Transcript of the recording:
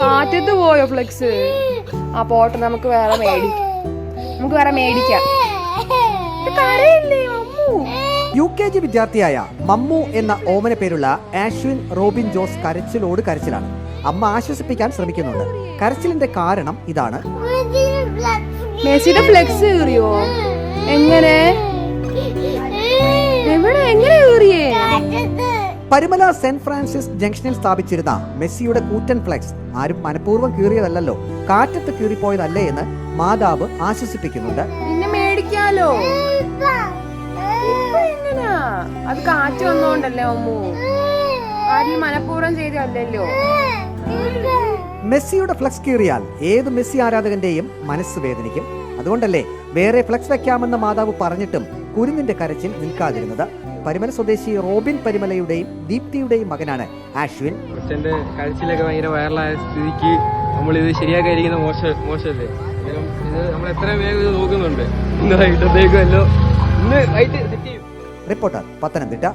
കാറ്റത്ത് പോയോ ഫ്ലെക്സ്? ആ പോട്ടെ, നമുക്ക് വേറെ മേടിക്കാം. UKG വിദ്യാർത്ഥിയായ മമ്മു എന്ന ഓമന പേരുള്ള ആഷ്വിൻ റോബിൻ ജോസ് കരച്ചിലോട് കരച്ചിലാണ്. അമ്മ ആശ്വസിപ്പിക്കാൻ ശ്രമിക്കുന്നുണ്ട്. കരച്ചിലിന്റെ കാരണം ഇതാണ്. മെസ്സിയുടെ ഫ്ലെക്സ് കീറിയോ? എങ്ങനെ കീറിയേ? പരുമല സെന്റ് ഫ്രാൻസിസ് ജംഗ്ഷനിൽ സ്ഥാപിച്ചിരുന്ന മെസ്സിയുടെ കൂറ്റൻ ഫ്ലെക്സ് ആരും മനഃപൂർവ്വം കീറിയതല്ലോ, കാറ്റത്ത് കീറിപ്പോയതല്ലേ എന്ന് മാതാവ് ആശ്വസിപ്പിക്കുന്നുണ്ട്. പിന്നെ മേടിക്കാലോ. അത് കാറ്റ് വന്നോണ്ടല്ലേ അമ്മു, ആരും മനഃപൂർവ്വം ചെയ്തല്ലോ. മെസ്സിയുടെ ഫ്ലെക്സ് കീറിയാൽ ഏത് മെസ്സി ആരാധകന്റെയും മനസ്സ് വേദനിക്കും. അതുകൊണ്ടല്ലേ വേറെ ഫ്ലെക്സ് വെക്കാമെന്ന മാതാവ് പറഞ്ഞിട്ടും കുരുന്നിന്റെ കരച്ചിൽ നിൽക്കാതിരുന്നത്. പരുമല സ്വദേശി റോബിൻ പരിമലയുടെയും ദീപ്തിയുടെയും മകനാണ് ആഷ്വിൻ. കൊച്ചന്റെ കരച്ചിലൊക്കെ ഭയങ്കര വൈറലായ സ്ഥിതിക്ക് നമ്മളിത് ശരിയാക്കാതിരിക്കുന്ന മോശമല്ലേ? ഇത് നമ്മൾ എത്രയും വേഗം ഇത് നോക്കുന്നുണ്ട്. ഇന്ന് വൈകിട്ടത്തേക്കുമല്ലോ, ഇന്ന് വൈകിട്ട് സെറ്റ് ചെയ്യും. റിപ്പോർട്ടർ, പത്തനംതിട്ട.